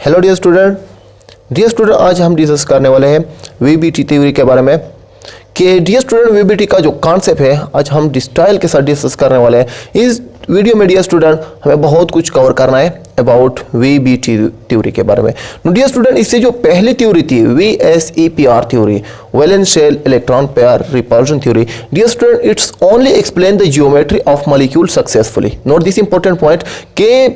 Hello dear student आज हम discuss करने वाले हैं वीबीटी थ्योरी के बारे में कि डियर स्टूडेंट वीबीटी का जो कॉन्सेप्ट है आज हम डिस्टाइल के साथ डिस्कस करने वाले हैं। इस वीडियो में डियर स्टूडेंट हमें बहुत कुछ कवर करना है अबाउट वीबीटी थ्योरी के बारे में। डियर स्टूडेंट इससे जो पहली थ्योरी थी VSEPR theory, valence shell electron pair repulsion theory, dear student it's only explain the geometry of molecule successfully. Note this important point के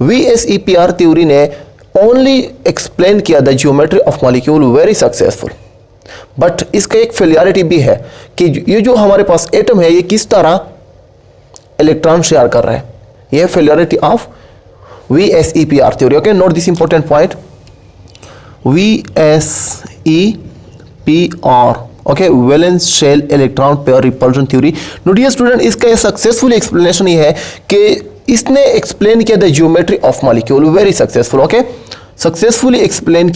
VSEPR थ्योरी ने ओनली एक्सप्लेन किया the geometry of molecule very successful, but इसका एक फेलियरिटी भी है कि ये जो हमारे पास एटम है ये किस तरह इलेक्ट्रॉन शेयर कर रहा है। ये failure of VSEPR theory. Okay, note this important point VSEPR, okay, valence shell electron pair repulsion theory. नोटिए स्टूडेंट इसका सक्सेसफुल एक्सप्लेनेशन ये है कि इसने एक्सप्लेन किया the geometry of molecule very successful. Okay, successfully explain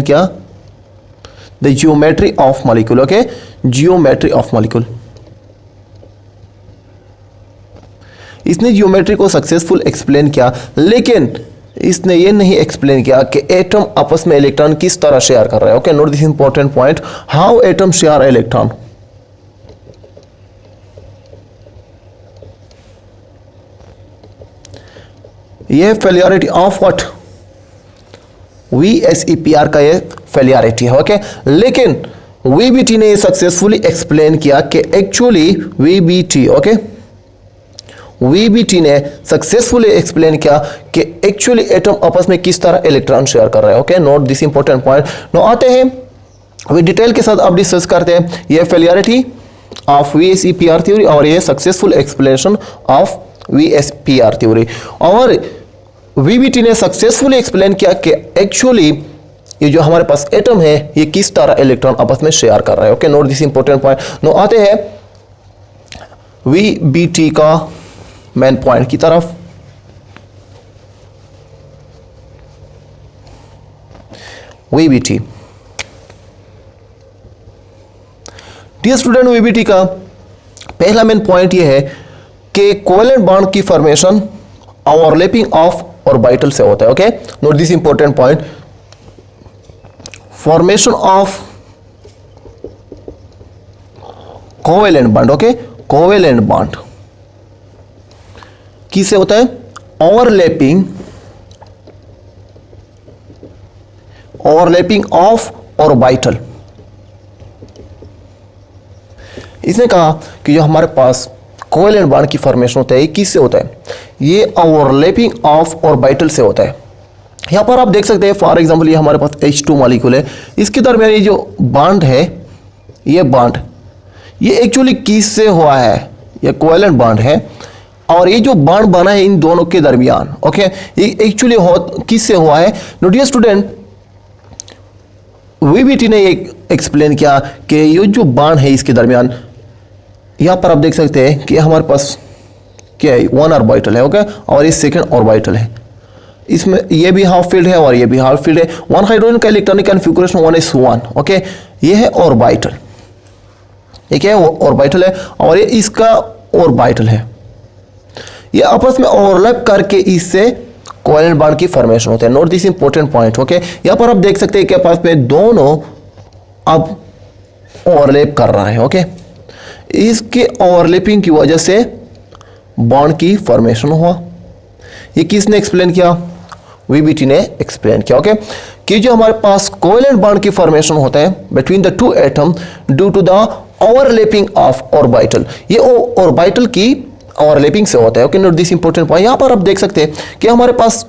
किया the geometry of molecule. Okay, geometry of molecule, इसने geometry को सक्सेसफुल एक्सप्लेन किया, लेकिन इसने ये नहीं एक्सप्लेन किया कि एटम आपस में इलेक्ट्रॉन किस तरह शेयर कर रहा है। Okay, note this important point, how atom share electron. ये फेलियरिटी ऑफ व्हाट VSEPR का ये फेलियरिटी है। ओके, लेकिन VBT ने सक्सेसफुली एक्सप्लेन किया कि एक्चुअली VBT ने सक्सेसफुली एक्सप्लेन किया कि एक्चुअली एटम आपस में किस तरह इलेक्ट्रॉन शेयर कर रहा है। Okay, note this important point. Now आते हैं वे डिटेल के साथ अब डिस्कस करते हैं ये फेलियरिटी ऑफ VSEPR थ्योरी और ये successful explanation of VSEPR theory. और VBT ने सक्सेसफुली एक्सप्लेन किया कि एक्चुअली ये जो हमारे पास एटम है ये किस तरह इलेक्ट्रॉन आपस में शेयर कर रहा है। Okay, note this important point. Now आते हैं VBT का मेन पॉइंट की तरफ। VBT, डियर स्टूडेंट, VBT का पहला मेन पॉइंट ये है कि कोवेलेंट बॉन्ड की फॉर्मेशन ओवरलैपिंग ऑफ ऑर्बिटल से होता है। Okay, note this important point, formation of covalent bond. Okay, covalent bond किससे होता है? Overlapping of orbital. इसने कहा कि जो हमारे पास कोवेलेंट बॉन्ड की फॉर्मेशन होता है ये किससे होता है? ये ओवरलैपिंग ऑफ ऑर्बिटल से होता है। यहां पर आप देख सकते हैं फॉर एग्जांपल ये हमारे पास H2 मॉलिक्यूल है, इसके दरमियान ये जो बॉन्ड है ये बॉन्ड ये एक्चुअली किससे हुआ है? ये कोवेलेंट बॉन्ड है और ये जो बॉन्ड बना है इन दोनों के दरमियान, ओके, ये एक्चुअली किससे हुआ है? नोटिए स्टूडेंट, VBT ने ये एक्सप्लेन किया कि ये जो बॉन्ड है इसके दरमियान, यहां पर आप देख सकते हैं कि हमारे पास क्या है, वन ऑर्बिटल है। ओके, और ये सेकंड ऑर्बिटल है, इसमें ये भी हाफ फील्ड है और ये भी हाफ फील्ड है। वन हाइड्रोजन का इलेक्ट्रॉनिक कॉन्फ़िगरेशन 1s1। ओके, ये है ऑर्बिटल, ये क्या है? ऑर्बिटल है और ये इसका ऑर्बिटल है। ये आपस में ओवरलैप करके इससे कोवेलेंट बॉन्ड की फॉर्मेशन होता है। Note this important point. Okay, यहां पर आप देख सकते हैं कि आपस में दोनों अब ओवरलैप कर रहा है। ओके, इसके ओवरलैपिंग की वजह से बॉन्ड की फॉर्मेशन हुआ। ये किसने एक्सप्लेन किया? VBT ने एक्सप्लेन किया। ओके, कि जो हमारे पास कोवेलेंट बॉन्ड की फॉर्मेशन होता है between the two atom due to the overlapping of orbital, ये ऑर्बिटल की ओवरलैपिंग से होता है। Okay, note this important point. यहां पर आप देख सकते हैं कि हमारे पास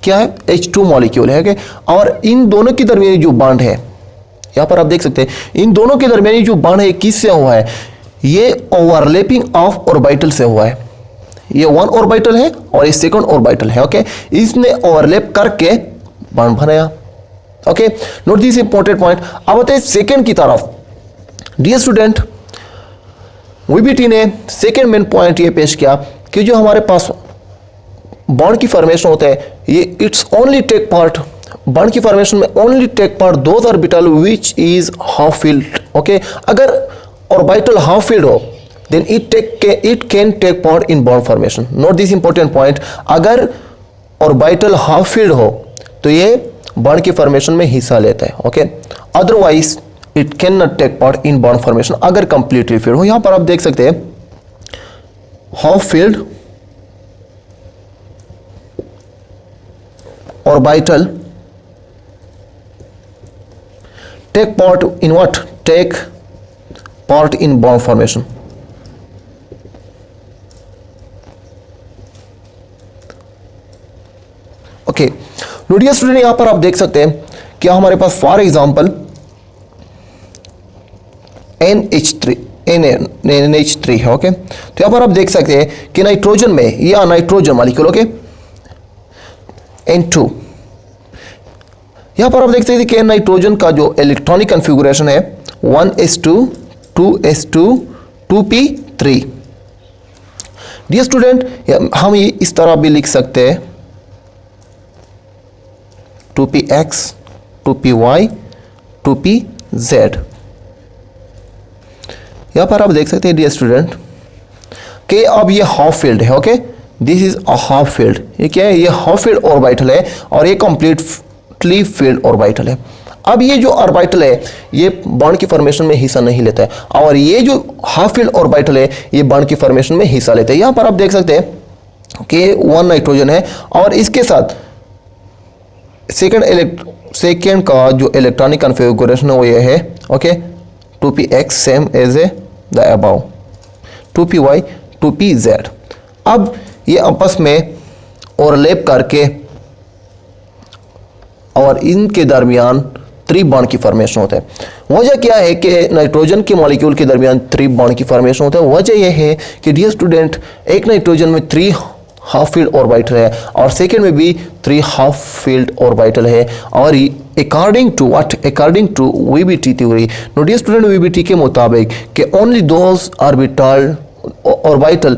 क्या है? H2 मॉलिक्यूल है। ओके, और इन दोनों के दरमियान जो बॉन्ड है, यहां पर आप देख सकते हैं इन दोनों के दरमियान जो बॉन्ड है किससे हुआ है? ये ओवरलैपिंग ऑफ ऑर्बिटल से हुआ है। ये वन ऑर्बिटल है और ये सेकंड ऑर्बिटल है। ओके, इसने ओवरलैप करके बॉन्ड बनाया। Okay, note this important point. अब आते हैं सेकंड की तरफ। डियर स्टूडेंट, VBT ने सेकंड मेन पॉइंट ये पेश किया कि जो हमारे पास बॉन्ड की फॉर्मेशन होता है ये it's only take part bond की फॉर्मेशन में only take part those orbital which is half filled. Okay, अगर ऑर्बिटल हाफ फील्ड हो then it can take part in bond formation. Note this important point. अगर orbital half filled हो तो ये bond की formation में हिस्सा लेता है. Okay, otherwise it can not take part in bond formation. अगर कंप्लीटली फील्ड हो, यहां पर आप देख सकते हैं half filled orbital take part in what? Take part in bond formation. Okay, नोटिए स्टूडेंट, यहां पर आप देख सकते हैं कि हमारे पास फॉर एग्जांपल NH3 है. ओके, तो यहां पर आप देख सकते हैं कि नाइट्रोजन में या नाइट्रोजन मॉलिक्यूल, ओके, N2, यहां पर आप देख सकते हैं कि नाइट्रोजन का जो इलेक्ट्रॉनिक कॉन्फ़िगरेशन है 1s2 2s2 2p3. Dear student, हम ये इस तरह भी लिख सकते हैं 2px 2py 2pz. यहां पर आप देख सकते हैं डियर स्टूडेंट कि अब ये हाफ फील्ड है. Okay, this is a half field. ये क्या है? ये हाफ फील्ड ऑर्बिटल है और ये कंप्लीट फील्ड ऑर्बिटल है. अब ये जो ऑर्बिटल है ये बॉन्ड की फॉर्मेशन में हिस्सा नहीं लेता है और ये जो हाफ फील्ड ऑर्बिटल है ये बॉन्ड की फॉर्मेशन में हिस्सा लेता है. यहां पर आप देख सकते हैं कि 1 नाइट्रोजन है और इसके साथ सेकेंड का जो इलेक्ट्रॉनिक कॉन्फ़िगरेशन है वो ये है. Okay, 2px same as the above, 2py 2pz. अब ये आपस में ओवरलैप करके और इनके दरमियान 3 बॉन्ड की फॉर्मेशन होता है. वजह क्या है कि नाइट्रोजन के मॉलिक्यूल के दरमियान 3 बॉन्ड की फॉर्मेशन होता है? वजह यह है कि डियर स्टूडेंट, एक नाइट्रोजन में 3 हाफ फील्ड ऑर्बिटल है और सेकेंड में भी 3 हाफ फील्ड ऑर्बिटल है. और according to what? According to VBT theory. Now dear student, VBT के मुताबिक कि only those orbital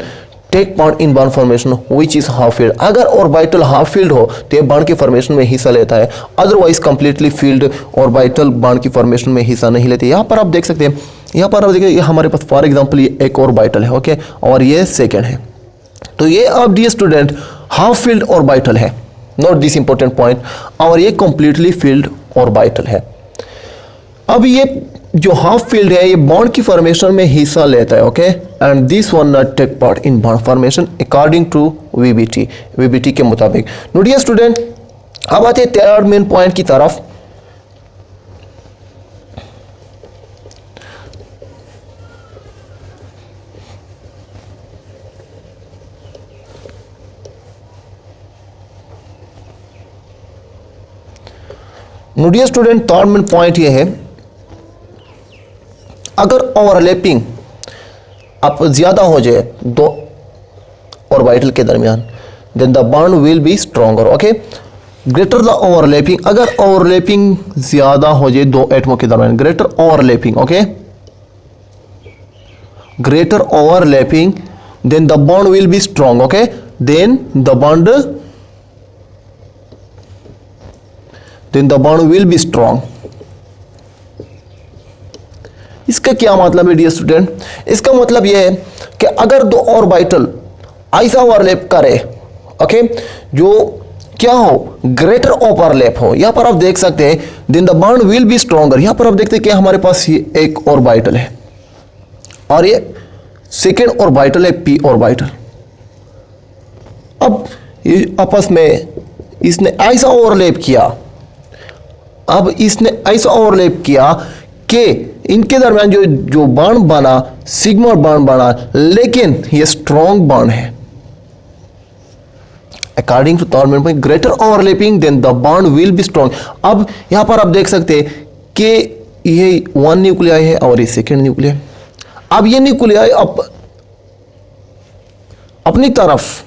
take part in bond formation which is half filled. अगर ऑर्बिटल हाफ फील्ड हो तो ये बॉन्ड की फॉर्मेशन में हिस्सा लेता है, otherwise completely filled orbital bond की फॉर्मेशन में हिस्सा नहीं लेते. यहाँ पर आप देख सकते हैं, यहाँ पर आप देखिए हमारे पास फॉर एग्जांपल ये एक ऑर्बिटल है. ओके, और ये सेकेंड है. तो ये अब dear student half filled orbital है. Note this important point. और ये कंप्लीटली फील्ड ऑर्बिटल है. अब ये जो हाफ फील्ड है ये बॉन्ड की फॉर्मेशन में हिस्सा लेता है. Okay, and this one not take part in bond formation according to VBT के मुताबिक. नोटिए स्टूडेंट, अब आते हैं थर्ड मेन पॉइंट की तरफ. नोटिए स्टूडेंट, थर्ड मेन पॉइंट ये है, अगर ओवरलैपिंग अब ज्यादा हो जाए 2 ऑर्बिटल के दरमियान, then the bond will be stronger. Okay, greater the overlapping, अगर ओवरलैपिंग ज्यादा हो जाए 2 एटमों के दरमियान, greater overlapping, okay, greater overlapping, then the bond will be strong. Okay, then the bond will be strong. इसका क्या मतलब है डियर स्टूडेंट? इसका मतलब यह है कि अगर 2 ऑर्बिटल ऐसा ओवरलैप करे, ओके, जो क्या हो, ग्रेटर ओवरलैप हो, यहां पर आप देख सकते हैं then the bond will be stronger. यहां पर आप देखते हैं कि हमारे पास ये एक ऑर्बिटल है और ये सेकेंड ऑर्बिटल है p ऑर्बिटल. अब ये आपस में इसने ऐसा ओवरलैप किया, अब इसने ऐसा ओवरलैप किया कि इनके दरमियान जो बॉन्ड बना सिग्मा बॉन्ड बना, लेकिन ये स्ट्रॉन्ग बॉन्ड है. According to third main point, greater overlapping then the bond will be strong. अब यहां पर आप देख सकते हैं कि ये 1 न्यूक्लियाई है और ये सेकेंड न्यूक्लियाई. अब ये न्यूक्लियाई अपनी तरफ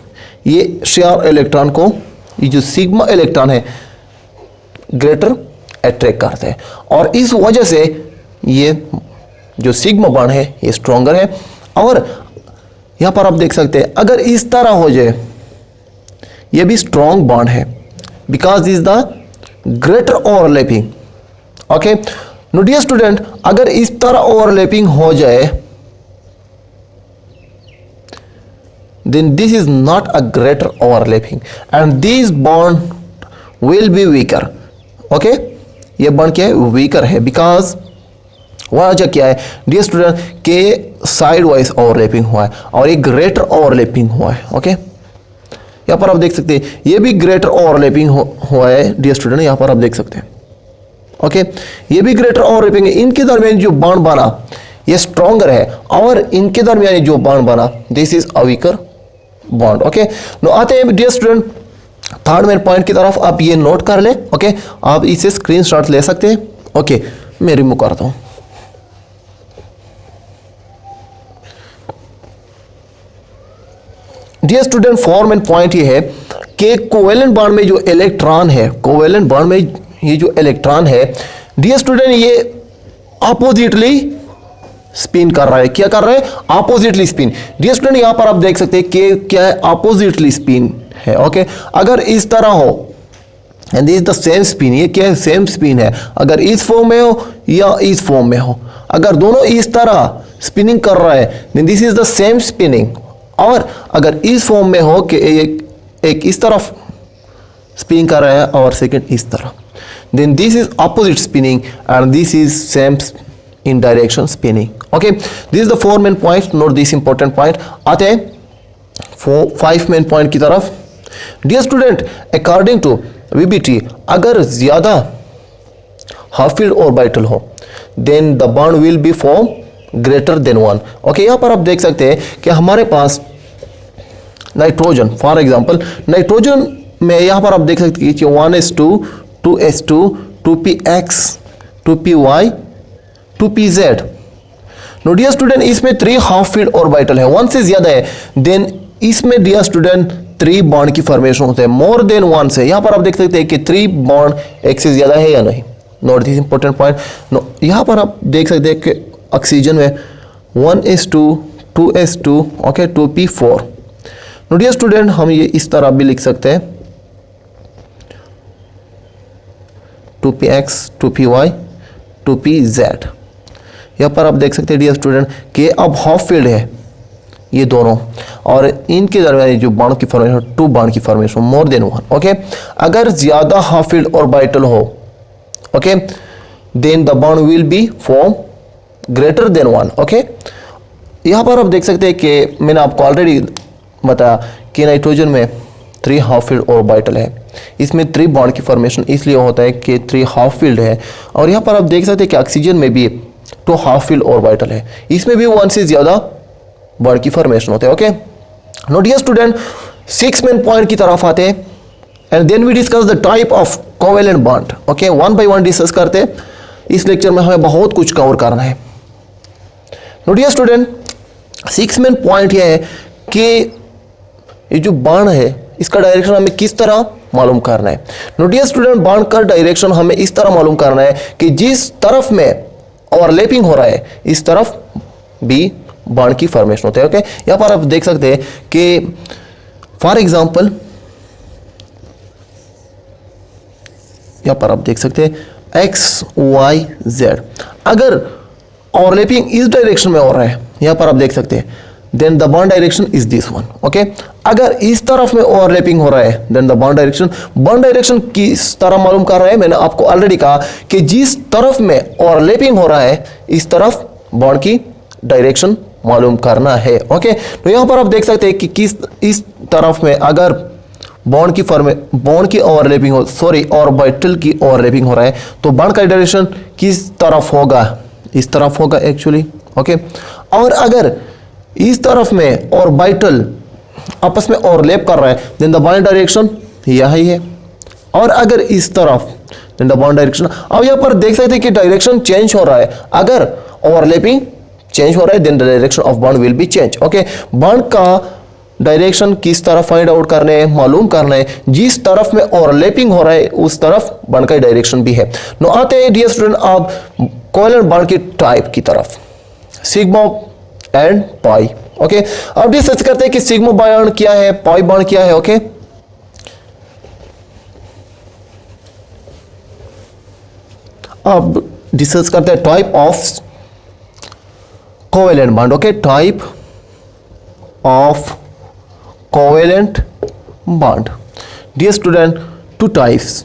ये शेयर इलेक्ट्रॉन को, ये जो सिग्मा इलेक्ट्रॉन है, ग्रेटर अट्रैक्ट करते हैं और इस वजह से ये जो सिग्मा बॉन्ड है ये स्ट्रॉन्गर है. और यहां पर आप देख सकते हैं अगर इस तरह हो जाए ये भी स्ट्रॉन्ग बॉन्ड है, because is the greater overlapping. Okay, no dear student, अगर इस तरह ओवरलैपिंग हो जाए then this is not a greater overlapping and these bond will be weaker. Okay, ये बॉन्ड क्या है, वीकर है, बिकॉज वजह क्या है डियर स्टूडेंट के साइड वाइज ओवरलैपिंग हुआ है और एक ग्रेटर ओवरलैपिंग हुआ है. ओके, यहाँ पर आप देख सकते हैं ये भी ग्रेटर ओवरलैपिंग हुआ है डियर स्टूडेंट, यहाँ पर आप देख सकते हैं. ओके, ये भी ग्रेटर ओवरलैपिंग है. इनके दरमियान जो बॉन्ड बना ये स्ट्रॉन्गर है और इनके दरमियान जो बॉन्ड बना this is a weaker bond. Okay, now आते हैं dear student third main point की तरफ. आप ये नोट कर लें. ओके, आप इसे स्क्रीनशॉट ले सकते हैं. ओके, मैं रिमूव करता हूं. Dear student four main point ये है कि कोवेलेंट बॉन्ड में जो इलेक्ट्रॉन है, कोवेलेंट बॉन्ड में ये जो इलेक्ट्रॉन है डियर स्टूडेंट ये अपोजिटली स्पिन कर रहा है. क्या कर रहा है, अपोजिटली स्पिन. डियर स्टूडेंट यहां पर आप देख सकते हैं कि क्या है, अपोजिटली स्पिन है. ओके, अगर इस तरह हो and this is the same spin, ये क्या है, सेम स्पिन है. अगर इस फॉर्म में हो या इस फॉर्म में हो, अगर दोनों इस तरह स्पिनिंग कर रहा है then this is the same spinning. और अगर इस फॉर्म में हो कि एक इस तरफ स्पिनिंग कर रहा है और सेकंड इस तरह, then this is opposite spinning and this is same in direction spinning. Okay, this is the four main points. Note this important point. आते हैं 5 main point की तरफ. Dear student, according to VBT अगर ज़्यादा half filled orbital हो then the bond will be form greater than 1. Okay, यहाँ पर आप देख सकते हैं कि हमारे पास नाइट्रोजन फॉर एग्जाम्पल, नाइट्रोजन में यहाँ पर आप देख सकते हैं कि 1s2 2s2 2px 2py 2pz. No dear student इसमें 3 हाफ फील्ड ऑर्बिटल है, 1 से ज्यादा है देन इसमें डियर स्टूडेंट 3 बॉन्ड की फॉर्मेशन होते हैं. मोर देन 1 से यहाँ पर आप देख सकते हैं कि 3 बॉन्ड एक से ज्यादा है या नहीं. Note this important point. Now यहाँ पर आप देख सकते हैं कि ऑक्सीजन में 1s2 2s2 okay 2p4. No dear student हम ये इस तरह भी लिख सकते हैं 2px 2py 2pz. यहाँ पर आप देख सकते हैं डियर स्टूडेंट कि अब हाफ फील्ड है ये दोनों और इनके दरमियान जो बॉन्ड की फॉर्मेशन 2 बॉन्ड की फॉर्मेशन मोर देन 1. ओके, अगर ज्यादा हाफ फील्ड ऑर्बिटल हो okay then the bond will be form greater than 1. Okay, यहाँ पर आप देख सकते हैं कि मैंने आपको ऑलरेडी बताया कि नाइट्रोजन में 3 हाफ फील्ड ऑर्बिटल है, इसमें 3 बॉन्ड की फॉर्मेशन इसलिए होता है कि 3 हाफ फील्ड है. और यहाँ पर आप देख सकते हैं कि ऑक्सीजन में भी 2 हाफ फील्ड ऑर्बिटल है, इसमें भी 1 से ज़्यादा बॉन्ड की फॉर्मेशन होते हैं. Okay, no dear student 6 main point की तरफ आते हैं and then we discuss the type of covalent bond. Okay, 1 by 1 discuss करते हैं. इस लेक्चर में हमें बहुत कुछ कवर करना है. No dear student 6 main point यह है कि ये जो बॉन्ड है इसका डायरेक्शन हमें किस तरह मालूम करना है. नो डियर स्टूडेंट बॉन्ड का डायरेक्शन हमें इस तरह मालूम करना है कि जिस तरफ में ओवरलैपिंग हो रहा है इस तरफ भी बॉन्ड की फॉर्मेशन होता है. ओके, यहाँ पर आप देख सकते हैं कि फॉर एग्जांपल यहाँ पर आप देख सकते हैं एक्स वाई जेड. अगर ओवरलैपिंग इस डायरेक्शन में हो रहा है यहाँ पर आप देख सकते हैं then the bond direction is this one. okay, अगर इस तरफ में ओवरलैपिंग हो रहा है then the bond direction किस तरह मालूम कर रहा है. मैंने आपको ऑलरेडी कहा कि जिस तरफ में ओवरलैपिंग हो रहा है इस तरफ बॉन्ड की डायरेक्शन मालूम करना है. ओके, तो यहाँ पर आप देख सकते हैं कि किस इस तरफ में अगर बॉन्ड की ओवरलैपिंग हो ऑर्बिटल की ओवरलैपिंग हो रहा है तो बॉन्ड का डायरेक्शन किस तरफ होगा, इस तरफ होगा एक्चुअली. ओके, और अगर इस तरफ में ऑर्बिटल आपस में ओवरलैप कर रहा है देन द बॉन्ड डायरेक्शन यही है. और अगर इस तरफ देन द बॉन्ड डायरेक्शन, अब यहाँ पर देख सकते हैं कि डायरेक्शन चेंज हो रहा है. अगर ओवरलैपिंग चेंज हो रहा है then the direction of bond will be change. Okay, bond का डायरेक्शन किस तरफ फाइंड आउट करना है, मालूम करना है. जिस तरफ में ओवरलैपिंग हो रहा है उस तरफ बॉन्ड का डायरेक्शन भी है. नो आते हैं डियर स्टूडेंट आप कोवेलेंट बॉन्ड की टाइप की तरफ, सिग्मा एंड पाई. ओके, अब डिस्कस करते हैं कि सिग्मा बॉन्ड क्या है, पाई बॉन्ड क्या है. ओके, अब डिस्कस करते हैं type of covalent bond. Okay, type of covalent bond. Dear student, two types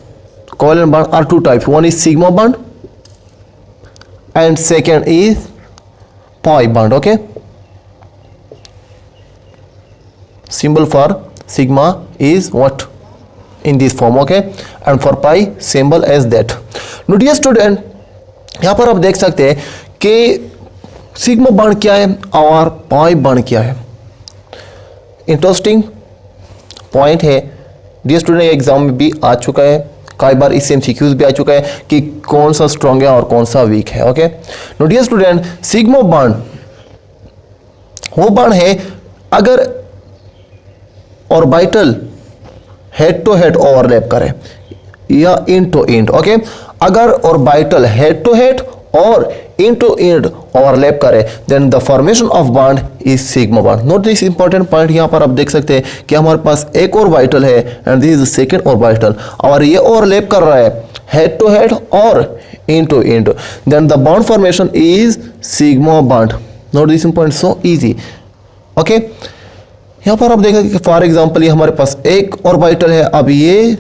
covalent bond are two types. One is sigma bond and second is pi bond. Okay, symbol for sigma is what in this form. Okay, and for pi symbol as that. Now dear student, यहाँ पर आप देख सकते हैं कि sigma bond क्या है और पाई बॉन्ड क्या है. इंटरेस्टिंग पॉइंट है डियर स्टूडेंट, एग्जाम में भी आ चुका है, कई बार इससे एमसीक्यूज भी आ चुका है कि कौन सा स्ट्रॉन्ग है और कौन सा वीक है. Okay, no dear student, sigma bond वो बॉन्ड है अगर orbital head to head overlap करे या इंड टू इंड. ओके, अगर ऑर्बिटल हेड टू हेड और इंड टू इंड ओवरलैप करे then the formation of bond is sigma bond. Note this important point. यहां पर आप देख सकते हैं कि हमारे पास एक ऑर्बिटल है and this is the second orbital और ये ओवरलैप कर रहा है हेड टू हेड और end to end, then the bond formation is sigma bond. Note this important, so easy. Okay, यहां पर आप देख सकते हैं फॉर एग्जांपल ये हमारे पास एक ऑर्बिटल है, अब ये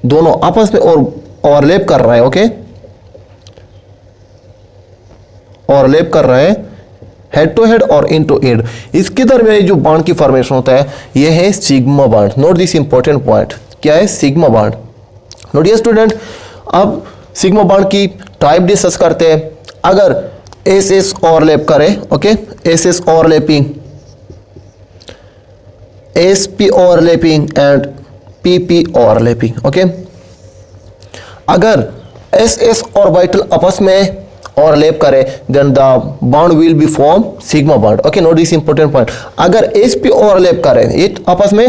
दोनों आपस में ओवरलैप कर रहा है. ओके, ओवरलैप कर रहा है हेड टू हेड और इन टू इंड. इसके दरमियान जो बॉन्ड की फॉर्मेशन होता है ये है sigma bond. Note this important point, क्या है sigma bond. Note dear student, अब सिग्मा बॉन्ड की टाइप डिस्कस करते हैं. अगर एस एस ओवरलैप करे, okay, S S overlapping, S P overlapping and P P overlapping. Okay, अगर एस एस ऑर्बिटल आपस में ओवरलैप करे then the bond will be form sigma bond. Okay, note this important point. अगर S P overlap करे, ये आपस में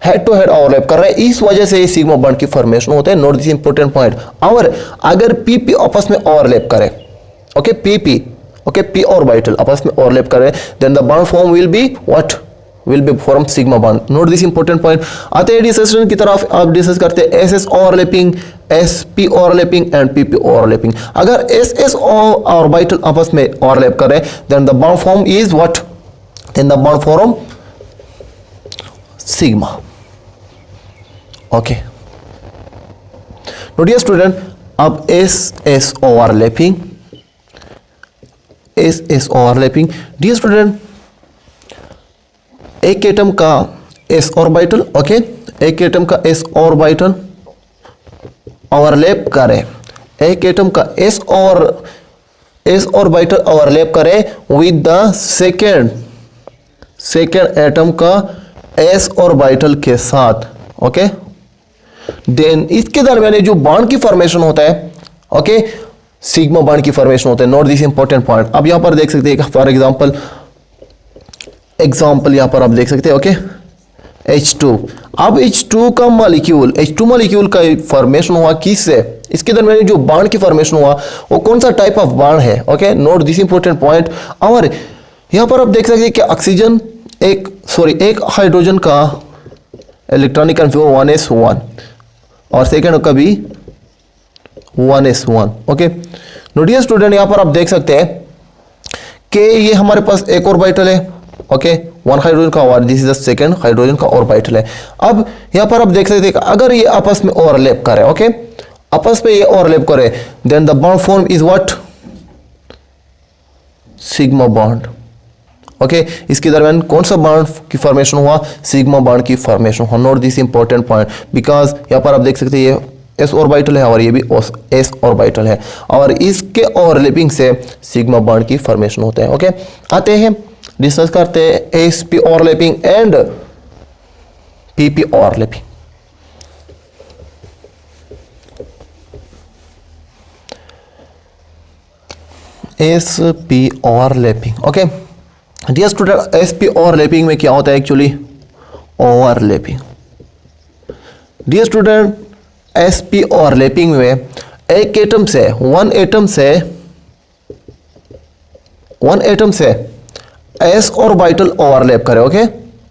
head to head overlap कर रहे हैं, इस वजह से ये सिग्मा बॉन्ड की फॉर्मेशन होता है. Note this important point. और अगर पी पी आपस में ओवरलैप करे, okay, P P, okay, P orbital आपस में ओवरलैप करे then the bond form will be what, will be form sigma bond. Note this important point. आते हैं डिस्कशन की तरफ. आप डिस्कस करते हैं S S overlapping, S P overlapping and P P overlapping. अगर एस एस ऑर्बिटल आपस में ओवरलैप करें then the bond form is what, then the bond form sigma. Okay, no dear student, अब S S overlapping, S S overlapping. Dear student, एक atom का S orbital, okay, एक atom का S orbital overlap करे, एक atom का S orbital overlap करे with the second atom का एस ऑर्बिटल के साथ. ओके, देन इसके दरमियान जो बॉन्ड की फॉर्मेशन होता है, ओके, सिग्मा बॉन्ड की फॉर्मेशन होता है. Note this important point. अब यहां पर देख सकते हैं फॉर एग्जाम्पल यहां पर आप देख सकते हैं, ओके, H2. अब H2 का मॉलिक्यूल, H2 मॉलिक्यूल का फॉर्मेशन हुआ किससे, इसके दरमियान जो बॉन्ड की फॉर्मेशन हुआ वो कौन सा टाइप ऑफ बॉन्ड है. Okay, note this important point. और यहां पर आप देख सकते हैं कि ऑक्सीजन एक हाइड्रोजन का इलेक्ट्रॉनिक कन्फिगरेशन 1s1 और सेकेंड का भी 1s1. Okay, note dear student, यहां पर आप देख सकते हैं कि ये हमारे पास एक ऑर्बिटल है, ओके, वन हाइड्रोजन का और this is the second hydrogen का ऑर्बिटल है. अब यहां पर आप देख सकते हैं अगर ये आपस में ओवरलैप करे, ओके, आपस में ये ओवरलैप करे then the bond form is what, sigma bond. Okay, इसके दरमियान कौन सा बॉन्ड की फॉर्मेशन हुआ, सिग्मा बॉन्ड की फॉर्मेशन हुआ. Note this important point because यहां पर आप देख सकते हैं ये एस ऑर्बिटल है और ये भी एस ऑर्बिटल है और इसके ओवरलैपिंग से सिग्मा बॉन्ड की फॉर्मेशन होता है. ओके, आते हैं डिस्कस करते हैं s P overlapping and P P overlapping. S P overlapping. Okay dear student, s P overlapping में क्या होता है actually, overlapping. Dear student, s P overlapping में एक एटम से वन एटम से एस ऑर्बिटल ओवरलैप करे, okay,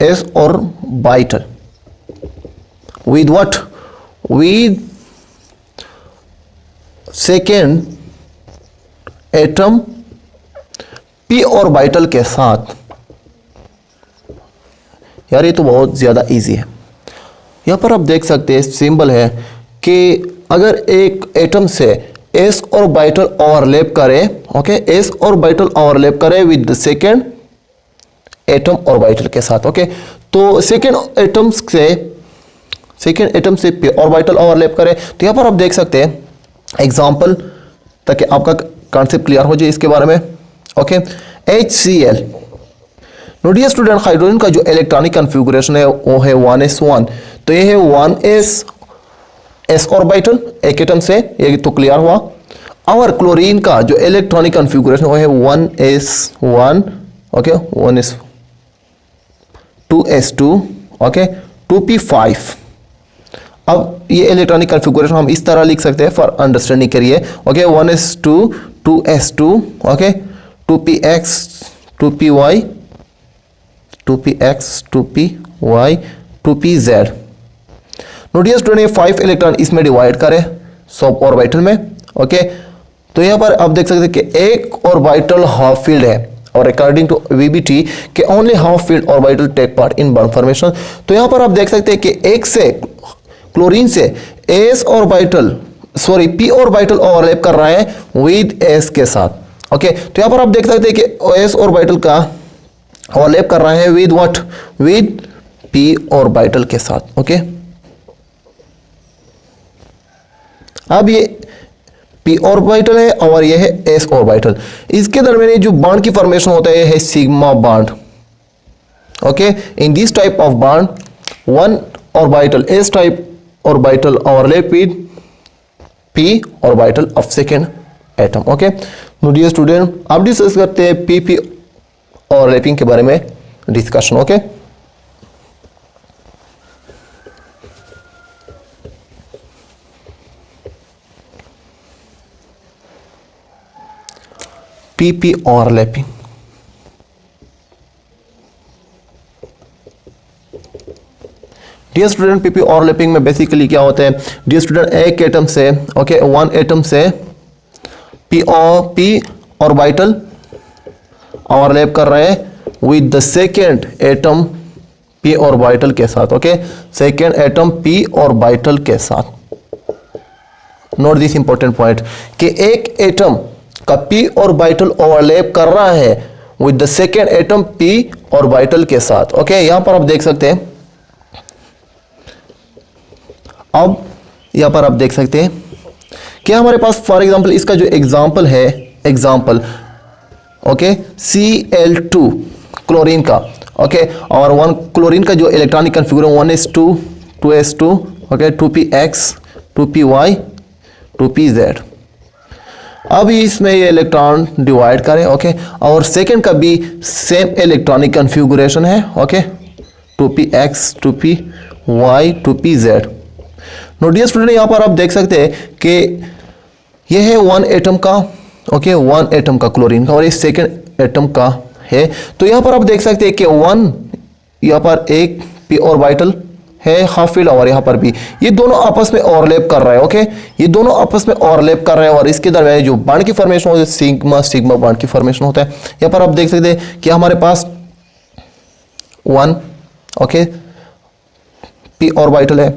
s orbital with what, with second atom p orbital के साथ. यार ये तो बहुत ज़्यादा इजी है। यहाँ पर आप देख सकते हैं सिंबल है कि अगर एक एटम से s ऑर्बिटल ओवरलैप करे, ओके, s ऑर्बिटल ओवरलैप करे with the second atom orbital के साथ, ओके, तो सेकेंड एटम से ऑर्बिटल ओवरलैप करे। तो यहाँ पर आप देख सकते हैं एग्जाम्पल, ताकि आपका कॉन्सेप्ट क्लियर हो जाए इसके बारे में, okay. HCl, no dear student, hydrogen का जो इलेक्ट्रॉनिक कन्फिगुरेशन है वो है 1s1, तो ये है 1s ऑर्बिटल एक एटम से, ये तो क्लियर हुआ। और क्लोरीन का जो इलेक्ट्रॉनिक कन्फिगुरेशन वो है 1s1, okay, 2s2, okay, 2p5। अब ये इलेक्ट्रॉनिक कन्फिगुरेशन हम इस तरह लिख सकते हैं फॉर अंडरस्टैंडिंग के लिए, okay, 1s2, 2s2, okay, 2px, 2py, 2px, 2py, 2pz। No dear student, ये 5 इलेक्ट्रॉन इसमें डिवाइड करें सब ऑर्बिटल में, ओके। तो यहाँ पर आप देख सकते हैं कि एक ऑर्बिटल हाफ फील्ड है, और अकॉर्डिंग टू VBT कि only half filled orbital take part in bond formation. तो यहाँ पर आप देख सकते हैं कि एक से क्लोरीन से p ऑर्बिटल ओवरलैप कर रहा है विद s के साथ, ओके। तो यहाँ पर आप देख सकते हैं कि s ऑर्बिटल का ओवरलैप कर रहा है with what, with p orbital के साथ, ओके। अब ये p ऑर्बिटल है और ये है s ऑर्बिटल, इसके दरमियान जो बॉन्ड की फॉर्मेशन होता है ये sigma bond, okay. In this type of bond one orbital s type orbital overlap with p orbital of second atom, okay. No dear student, अब डिस्कस करते हैं p ओवरलैपिंग के बारे में discussion, okay. p overlapping, dear student, p overlapping में basically क्या होता है डियर स्टूडेंट, एक एटम से, ओके, वन एटम से p ऑर्बिटल ओवरलैप कर रहे हैं with the second atom p orbital के साथ, okay, second atom p orbital के साथ। नोट दिस इंपॉर्टेंट पॉइंट कि एक एटम का p ऑर्बिटल ओवरलैप कर रहा है with the second atom p orbital के साथ, ओके। यहां पर आप देख सकते हैं, अब यहां पर आप देख सकते हैं कि हमारे पास फॉर एग्जांपल इसका जो एग्जांपल है, एग्जांपल, ओके, Cl2 क्लोरीन का, ओके, और वन क्लोरीन का जो electronic configuration 1s2, 2s2, okay, 2px, 2py, 2pz। अब इसमें ये इलेक्ट्रॉन डिवाइड करें, ओके, और सेकेंड का भी सेम इलेक्ट्रॉनिक कन्फिगुरेशन है, okay, 2px, 2py, 2pz। No dear student, यहाँ पर आप देख सकते हैं कि ये है वन एटम का, ओके, वन एटम का क्लोरीन का, और ये सेकेंड एटम का है। तो यहाँ पर आप देख सकते हैं कि वन, यहाँ पर एक p ऑर्बिटल है हाफ फील्ड, और यहाँ पर भी ये दोनों आपस में ओवरलैप कर रहा है, ओके, ये दोनों आपस में ओवरलैप कर रहे हैं, और इसके दरमियान जो बॉन्ड की फॉर्मेशन होती है सिग्मा सिग्मा बॉन्ड की फॉर्मेशन होता है। यहाँ पर आप देख सकते हैं कि हमारे पास वन, ओके, p ऑर्बिटल है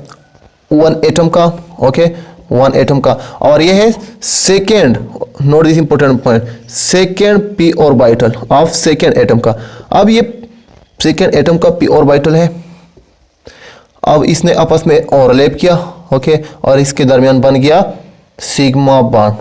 वन एटम का, ओके, वन एटम का, और ये है second, note this important point, second p orbital of second atom का। अब ये सेकेंड एटम का p ऑर्बिटल है, अब इसने आपस में ओवरलैप किया, ओके, और इसके दरमियान बन गया sigma bond.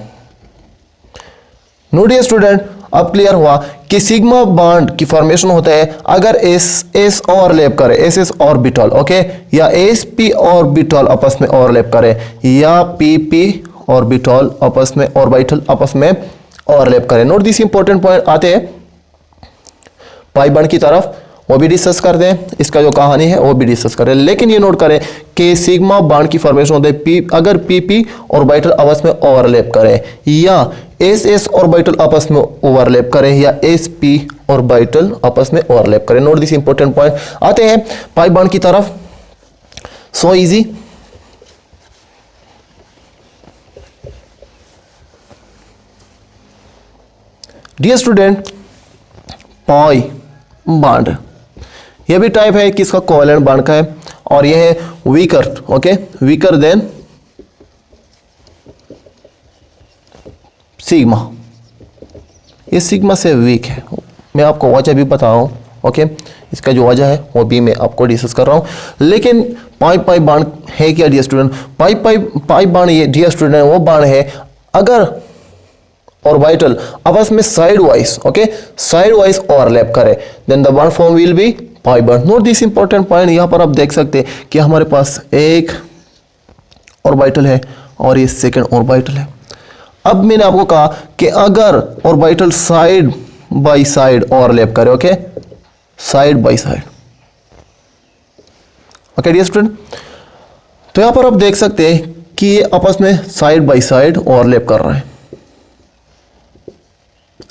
No dear student, अब क्लियर हुआ कि सिग्मा बॉन्ड की फॉर्मेशन होता है अगर एस ओवरलैप करे, एस ऑर्बिटल, ओके, या sp ऑर्बिटल आपस में ओवरलैप करे, या pp ऑर्बिटल आपस में ओवरलैप करे। नोट दिस इंपॉर्टेंट पॉइंट आते हैं पाई बॉन्ड की तरफ, वो भी डिस्कस कर दें, इसका जो कहानी है वो भी डिस्कस करें। लेकिन ये नोट करें कि सिग्मा बॉन्ड की फॉर्मेशन होता है अगर pp ऑर्बिटल आपस में ओवरलैप करे, या ss ऑर्बिटल आपस में ओवरलैप करे, या sp ऑर्बिटल आपस में ओवरलैप करे। Note this important point. आते हैं पाई बॉन्ड की तरफ। So easy, dear student, pi bond ये भी टाइप है किसका, कोवेलेंट बॉन्ड का है, और ये है weaker, okay, weaker then sigma, ये सिग्मा से वीक है। मैं आपको वजह भी बता रहा हूँ, ओके, इसका जो वजह है वो भी मैं आपको डिस्कस कर रहा हूँ। लेकिन पाई पाई बॉन्ड है क्या डियर स्टूडेंट, पाई बॉन्ड ये डियर स्टूडेंट वो बॉन्ड है अगर ऑर्बिटल आपस में side wise, okay, side wise overlap करे, then the bond form will be pi bond. Note this important point, यहाँ पर आप देख सकते हैं कि हमारे पास एक ऑर्बिटल है और ये सेकेंड ऑर्बिटल है। अब मैंने आपको कहा कि अगर orbital side by side overlap करे, okay, side by side, okay dear student, तो यहां पर आप देख सकते हैं कि ये आपस में साइड बाय साइड ओवरलैप कर रहा है,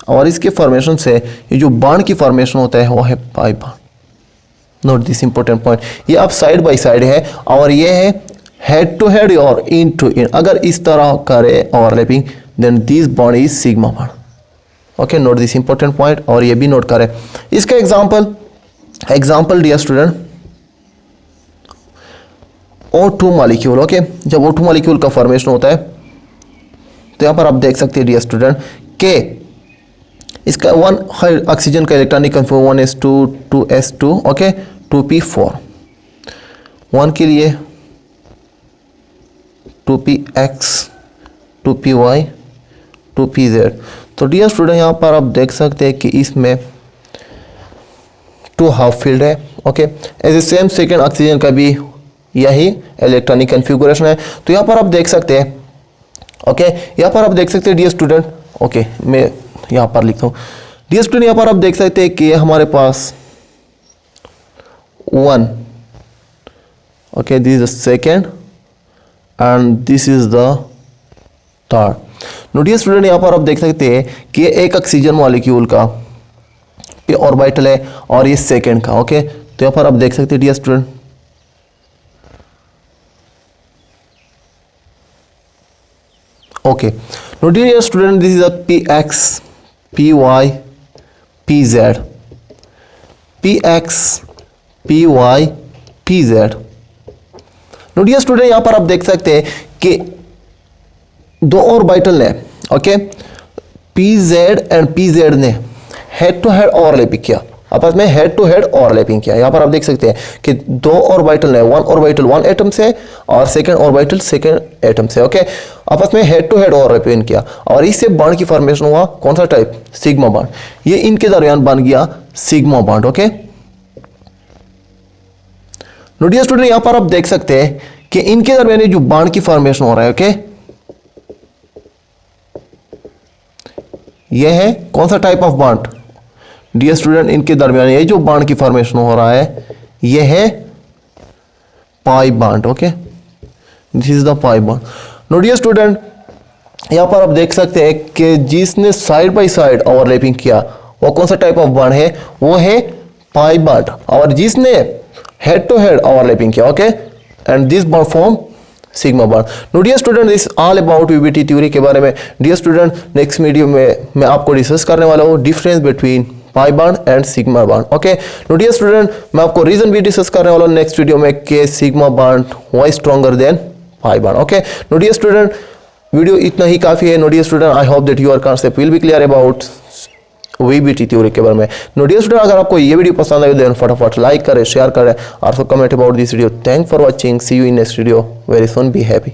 और इसके फॉर्मेशन से ये जो बॉन्ड की फॉर्मेशन होता है वो है pi bond. Note this important point, ये आप साइड बाय साइड है और ये है हेड टू हेड और इन टू इन। अगर इस तरह करे overlapping, then this bond is sigma bond, okay. Note this important point, और ये भी नोट करें इसका example dear student, O2 molecule, okay. जब O2 मॉलिक्यूल का फॉर्मेशन होता है तो यहां पर आप देख सकते हैं डियर स्टूडेंट के इसका वन ऑक्सीजन का electronic confirm 1s2 2s2, okay, 2p4, 1 के लिए 2px 2py 2pz। तो डियर स्टूडेंट यहाँ पर आप देख सकते हैं कि इसमें 2 हाफ फील्ड है, okay. As a same second oxygen का भी यही इलेक्ट्रॉनिक कन्फिगुरेशन है। तो यहाँ पर आप देख सकते हैं, ओके, यहाँ पर आप देख सकते हैं डियर स्टूडेंट, ओके, मैं यहाँ पर लिखता हूँ डियर स्टूडेंट, यहाँ पर आप देख सकते हैं कि हमारे पास 1, okay, this is the second and this is the third. No dear student, यहाँ पर आप देख सकते हैं कि ये एक ऑक्सीजन मॉलिक्यूल का ये ऑर्बिटल है और ये सेकेंड का, ओके। तो यहाँ पर आप देख सकते हैं dear student, okay. No dear student, this is a px py pz, px py pz। No dear student, यहाँ पर आप देख सकते हैं कि 2 ऑर्बिटल ने, ओके, pz एंड pz ने हेड टू हेड ओवरलैपिंग किया, आपस में हेड टू हेड ओवरलैपिंग किया। यहाँ पर आप देख सकते हैं कि 2 ऑर्बिटल ने, 1 ऑर्बिटल 1 एटम से और सेकेंड ऑर्बिटल सेकेंड एटम से, ओके, आपस में हेड टू हेड ओवरलैपिंग किया, और इससे बॉन्ड की फॉर्मेशन हुआ कौन सा टाइप, सिग्मा बॉन्ड। ये इनके दरमियान बन गया sigma bond, okay. No dear student, यहाँ पर आप देख सकते हैं कि इनके दरमियान जो बॉन्ड की फॉर्मेशन हो रहा है, ओके, ये है कौन सा type of bond dear student, इनके दरमियान ये जो बॉन्ड की फॉर्मेशन हो रहा है ये है pi bond, okay, this is the pi bond. No dear student, यहां पर आप देख सकते हैं कि जिसने साइड बाय साइड ओवरलैपिंग किया वो कौन सा टाइप ऑफ बॉन्ड है, वो है पाई बॉन्ड, और जिसने हेड टू हेड ओवरलैपिंग किया, okay, and this bond form sigma bond. No dear student, this all about VBT theory के बारे में। डियर स्टूडेंट, नेक्स्ट वीडियो में मैं आपको डिस्कस करने वाला हूँ difference between pi bond and sigma bond, okay. No dear student, मैं आपको रीजन भी डिस्कस करने वाला हूँ नेक्स्ट वीडियो में कि sigma bond why stronger than pi bond, okay. No dear student, video इतना ही काफी है। No dear student, I hope that your concept will be clear about VBT theory के बारे में। नो डियर स्टूडेंट, अगर आपको ये वीडियो पसंद आए देन फटाफट लाइक करें, शेयर करें, और comment about this video. Thank for watching, see you in next video very soon, be happy.